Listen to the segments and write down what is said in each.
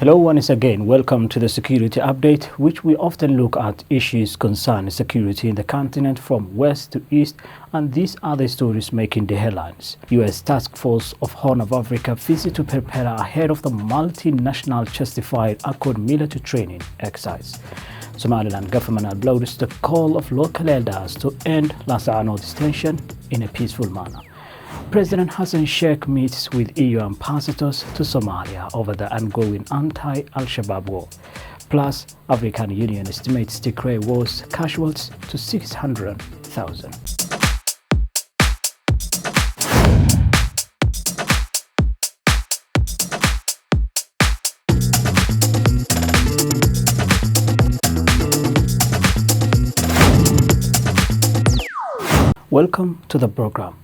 Hello once again, welcome to the Security Update, which we often look at issues concerning security in the continent from west to east, and these are the stories making the headlines. U.S. Task Force of Horn of Africa visit to prepare ahead of the multinational justified Accord military training exercise. Somaliland government uploads the call of local elders to end Lassa Anod's tension in a peaceful manner. President Hassan Sheikh meets with EU ambassadors to Somalia over the ongoing anti-Al-Shabaab war. Plus, African Union estimates Tigray war's casualties to 600,000. Welcome to the program.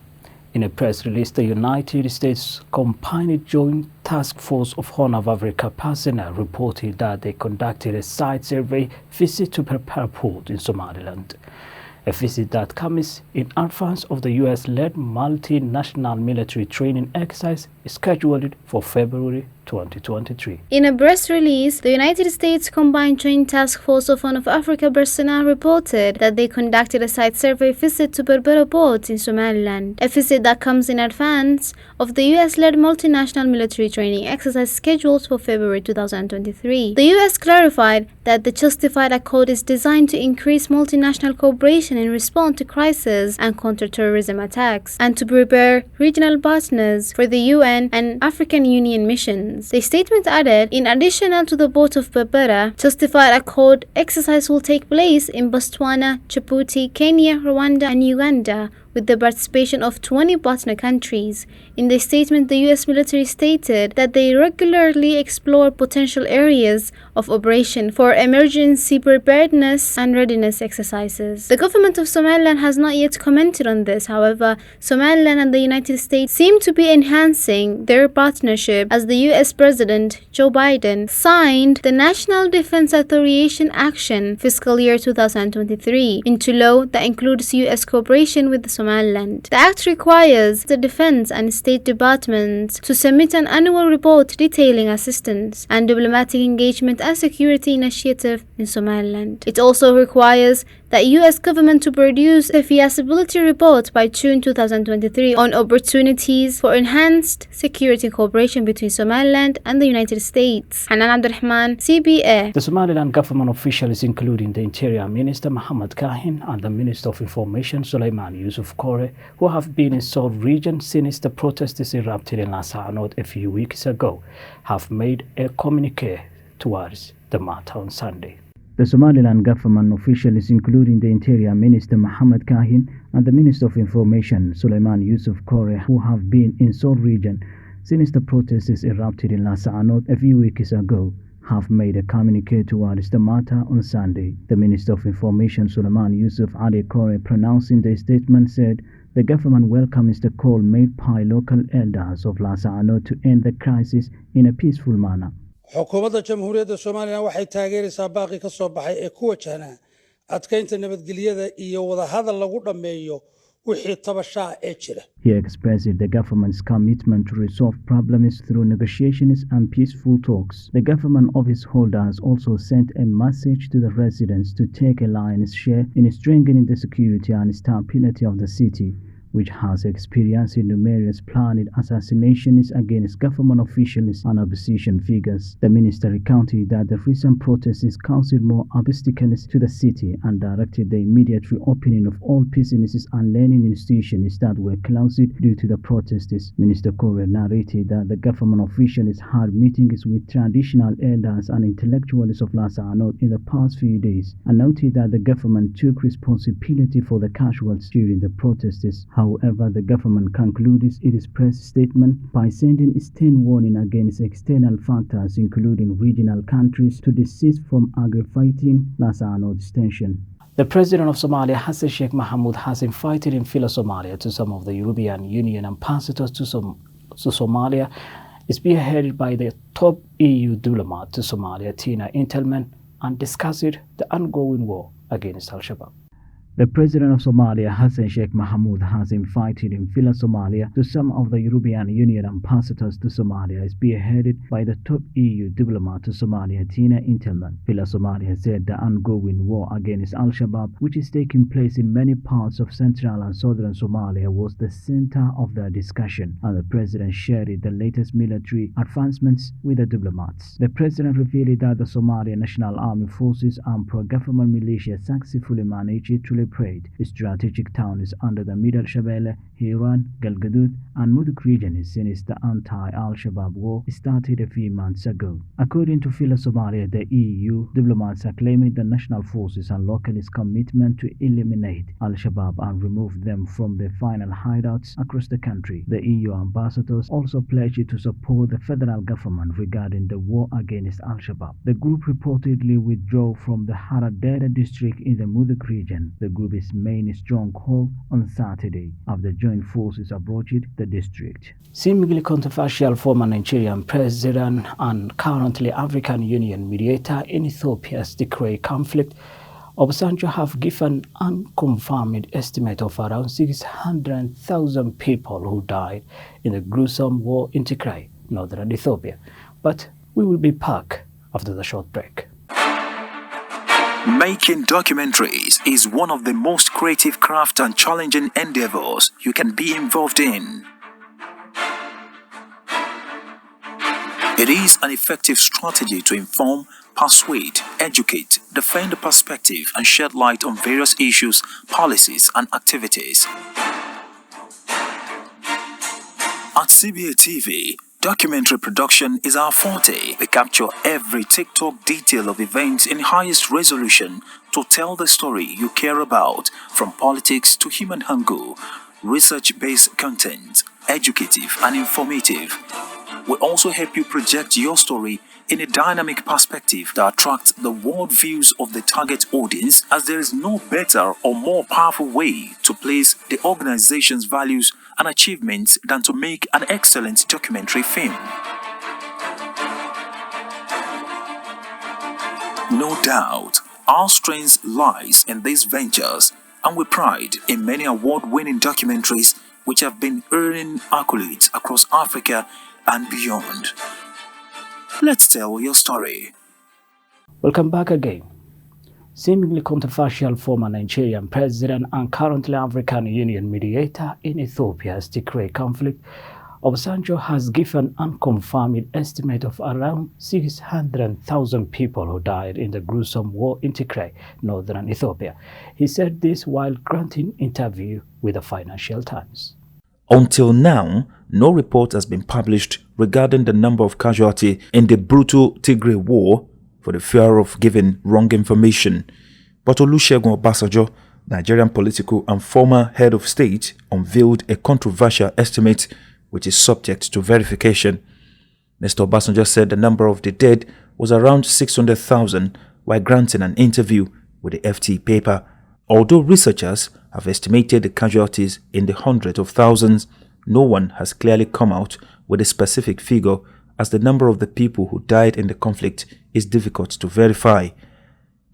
In a press release, the United States Combined Joint Task Force of Horn of Africa personnel reported that they conducted a site survey visit to prepare a port in Somaliland. A visit that comes in advance of the U.S.-led multinational military training exercise scheduled for February 2023. In a press release, the United States Combined Joint Task Force of Horn of Africa personnel reported that they conducted a site survey visit to Berbera Port in Somaliland, a visit that comes in advance of the U.S.-led multinational military training exercise scheduled for February 2023. The U.S. clarified that the Justified Accord is designed to increase multinational cooperation in response to crisis and counter-terrorism attacks, and to prepare regional partners for the UN and African Union missions. The statement added, in addition to the port of Berbera, Justified Accord exercise will take place in Botswana, Djibouti, Kenya, Rwanda, and Uganda, with the participation of 20 partner countries. In the statement, the U.S. military stated that they regularly explore potential areas of operation for emergency preparedness and readiness exercises. The government of Somaliland has not yet commented on this. However, Somaliland and the United States seem to be enhancing their partnership as the U.S. President Joe Biden signed the National Defense Authorization Action fiscal year 2023 into law that includes U.S. cooperation with the Somaliland. The act requires the Defense and State Departments to submit an annual report detailing assistance and diplomatic engagement and security initiative in Somaliland. It also requires the U.S. government to produce a feasibility report by June 2023 on opportunities for enhanced security cooperation between Somaliland and the United States. Hanan Abdulrahman, CBA. The Somaliland government officials, including the Interior Minister Mohamed Kahin and the Minister of Information Suleiman Yusuf Kore, who have been in South region since the protests erupted in Lassa Anod a few weeks ago, have made a communique towards the matter on Sunday. The Somaliland government officials, including the Interior Minister Mohamed Kahin and the Minister of Information Suleiman Yusuf Kore, who have been in South region since the protests erupted in Lassa Anod a few weeks ago, have made a communique towards the matter on Sunday. The Minister of Information Suleiman Yusuf Ali Kore, pronouncing the statement, said the government welcomes the call made by local elders of Lassa Anod to end the crisis in a peaceful manner. xukuumadda jamhuuriyadda Soomaaliya waxay taageeraysaa baaqi ka soo baxay ee ku wajahnaa adkeynta nabadgelyada iyo wada hadal lagu dhameeyo wixii tabashaa ee jira. He expressed the government's commitment to resolve problems through negotiations and peaceful talks. The government office holders also sent a message to the residents to take a lion's share in strengthening the security and stability of the city, which has experienced numerous planned assassinations against government officials and opposition figures. The minister recounted that the recent protests caused more obstacles to the city and directed the immediate reopening of all businesses and learning institutions that were closed due to the protests. Minister Kore narrated that the government officials had meetings with traditional elders and intellectuals of Lassa Anod in the past few days, and noted that the government took responsibility for the casualties during the protests. However, the government concludes its press statement by sending a stern warning against external factors, including regional countries, to desist from aggravating Lassa Anod's tension. The President of Somalia, Hassan Sheikh Mohamud, has invited in Somalia to some of the European Union ambassadors to Somalia, spearheaded by the top EU diplomat to Somalia, Tina Intelman, and discussed the ongoing war against Al-Shabaab. The president of Somalia, Hassan Sheikh Mohamud, has invited in Villa Somalia to some of the European Union ambassadors to Somalia, spearheaded by the top EU diplomat to Somalia, Tina Intelman. Villa Somalia said the ongoing war against Al-Shabaab, which is taking place in many parts of central and southern Somalia, was the center of the discussion, and the president shared the latest military advancements with the diplomats. The president revealed that the Somali National Army Forces and pro-government militia successfully managed to liberate strategic towns under the Middle Shabelle, Hiran, Galgaduud, and Muduk regions since the anti-Al-Shabaab war started a few months ago. According to Villa Somalia, the EU diplomats are claiming the national forces and locals' commitment to eliminate Al-Shabaab and remove them from their final hideouts across the country. The EU ambassadors also pledged to support the federal government regarding the war against Al-Shabaab. The group reportedly withdrew from the Haradera district in the Muduk region, the group's main stronghold, on Saturday after joint forces approached the district. Seemingly controversial former Nigerian president and currently African Union mediator in Ethiopia's Tigray conflict, Obasanjo have given unconfirmed estimate of around 600,000 people who died in the gruesome war in Tigray, northern Ethiopia. But we will be back after the short break. Making documentaries is one of the most creative craft and challenging endeavors you can be involved in. It is an effective strategy to inform, persuade, educate, defend the perspective, and shed light on various issues, policies, and activities. At CBA TV, documentary production is our forte. We capture every TikTok detail of events in highest resolution to tell the story you care about, from politics to human hunger, research-based content, educative and informative. We also help you project your story in a dynamic perspective that attracts the world views of the target audience, as there is no better or more powerful way to place the organization's values and achievements than to make an excellent documentary film. No doubt, our strength lies in these ventures, and we pride in many award-winning documentaries which have been earning accolades across Africa and beyond. Let's tell your story. Welcome back again. Seemingly controversial former Nigerian president and currently African Union mediator in Ethiopia's Tigray conflict, Obasanjo has given unconfirmed estimate of around 600,000 people who died in the gruesome war in Tigray, northern Ethiopia. He said this while granting interview with the Financial Times. Until now, no report has been published regarding the number of casualties in the brutal Tigray war for the fear of giving wrong information. But Olusegun Obasanjo, Nigerian political and former head of state, unveiled a controversial estimate which is subject to verification. Mr. Obasanjo said the number of the dead was around 600,000 while granting an interview with the FT paper. Although researchers have estimated the casualties in the hundreds of thousands, no one has clearly come out with a specific figure, as the number of the people who died in the conflict is difficult to verify.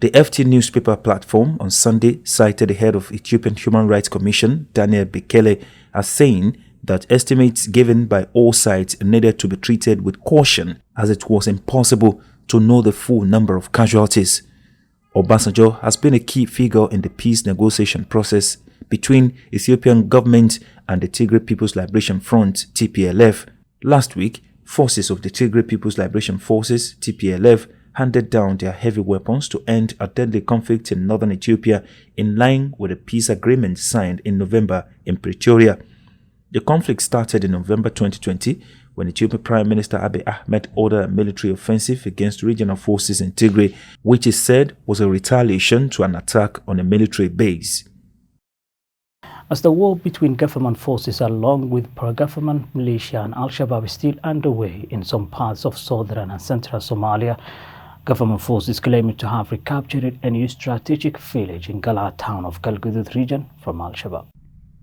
The FT newspaper platform on Sunday cited the head of Ethiopian Human Rights Commission, Daniel Bekele, as saying that estimates given by all sides needed to be treated with caution, as it was impossible to know the full number of casualties. Obasanjo has been a key figure in the peace negotiation process between Ethiopian government and the Tigray People's Liberation Front, TPLF. Last week, forces of the Tigray People's Liberation Forces, TPLF, handed down their heavy weapons to end a deadly conflict in northern Ethiopia in line with a peace agreement signed in November in Pretoria. The conflict started in November 2020 when Ethiopian Prime Minister Abiy Ahmed ordered a military offensive against regional forces in Tigray, which is said was a retaliation to an attack on a military base. As the war between government forces along with pro-government militia and Al-Shabaab is still underway in some parts of southern and central Somalia, government forces claiming to have recaptured a new strategic village in Gala town of Galgaduud region from Al-Shabaab.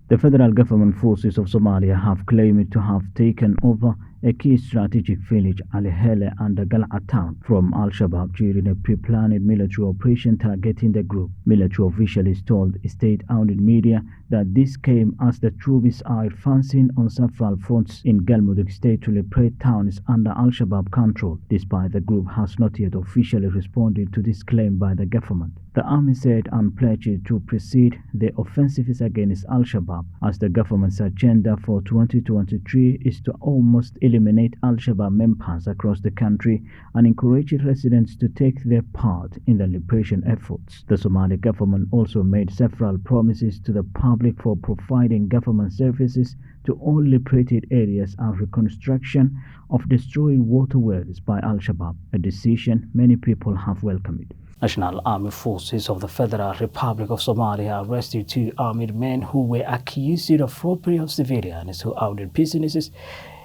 The federal government forces of Somalia have claimed to have taken over a key strategic village, Al Hele and the Gal'a town, from Al-Shabaab during a pre-planned military operation targeting the group. Military officials told state-owned media that this came as the troops are advancing on several fronts in Galmudug state to liberate towns under Al-Shabaab control, despite the group has not yet officially responded to this claim by the government. The army said and pledged to proceed the offensives against Al-Shabaab, as the government's agenda for 2023 is to almost eliminate Al-Shabaab members across the country and encourage residents to take their part in the liberation efforts. The Somali government also made several promises to the public for providing government services to all liberated areas and reconstruction of destroyed water wells by Al-Shabaab, a decision many people have welcomed. National Army Forces of the Federal Republic of Somalia arrested 2 armed men who were accused of robbery of civilians who owned businesses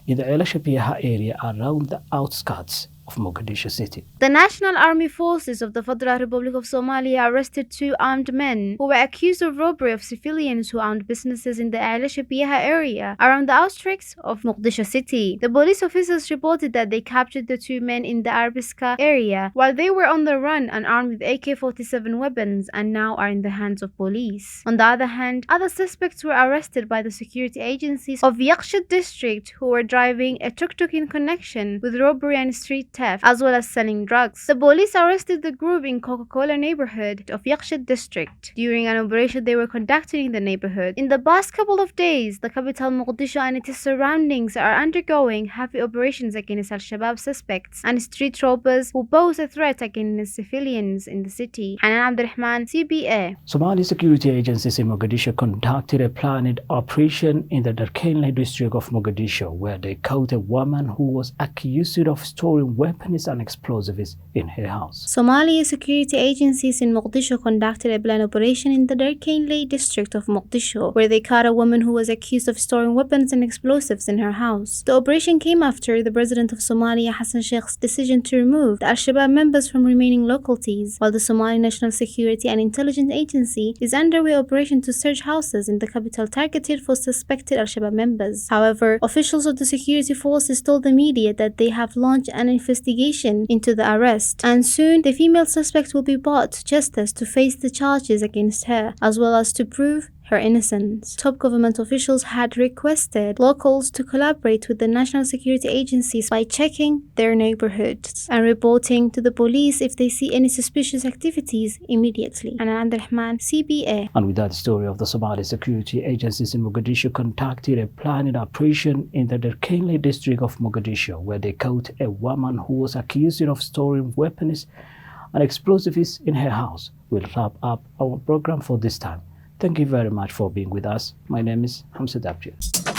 in the El Shabiha area around the outskirts of Mogadishu city. The National Army Forces of the Federal Republic of Somalia arrested 2 armed men who were accused of robbery of civilians who owned businesses in the El Shabiha area around the outskirts of Mogadishu city. The police officers reported that they captured the 2 men in the Arbiska area while they were on the run and armed with AK-47 weapons and now are in the hands of police. On the other hand, other suspects were arrested by the security agencies of Yakshid district who were driving a tuk-tuk in connection with robbery and street theft, as well as selling drugs. The police arrested the group in Coca-Cola neighborhood of Yakshid district during an operation they were conducting in the neighborhood. In the past couple of days, the capital Mogadishu and its surroundings are undergoing heavy operations against Al-Shabaab suspects and street robbers who pose a threat against civilians in the city. Hanan Abdurrahman, CBA. Somali security agencies in Mogadishu conducted a planned operation in the Darkenle district of Mogadishu, where they caught a woman who was accused of storing weapons and explosives in her house. Somali security agencies in Mogadishu conducted a planned operation in the Darkenle district of Mogadishu, where they caught a woman who was accused of storing weapons and explosives in her house. The operation came after the president of Somalia, Hassan Sheikh's decision to remove the Al-Shabaab members from remaining localities, while the Somali National Security and Intelligence Agency is underway operation to search houses in the capital targeted for suspected Al-Shabaab members. However, officials of the security forces told the media that they have launched an investigation into the arrest, and soon the female suspect will be brought to justice to face the charges against her, as well as to prove her innocence. Top government officials had requested locals to collaborate with the national security agencies by checking their neighborhoods and reporting to the police if they see any suspicious activities immediately. Hanan Abdurrahman, CBA. And with that story of the Somali security agencies in Mogadishu conducted a planned operation in the Darkenle district of Mogadishu, where they caught a woman who was accused of storing weapons and explosives in her house. We'll wrap up our program for this time. Thank you very much for being with us. My name is Hamza Dabji.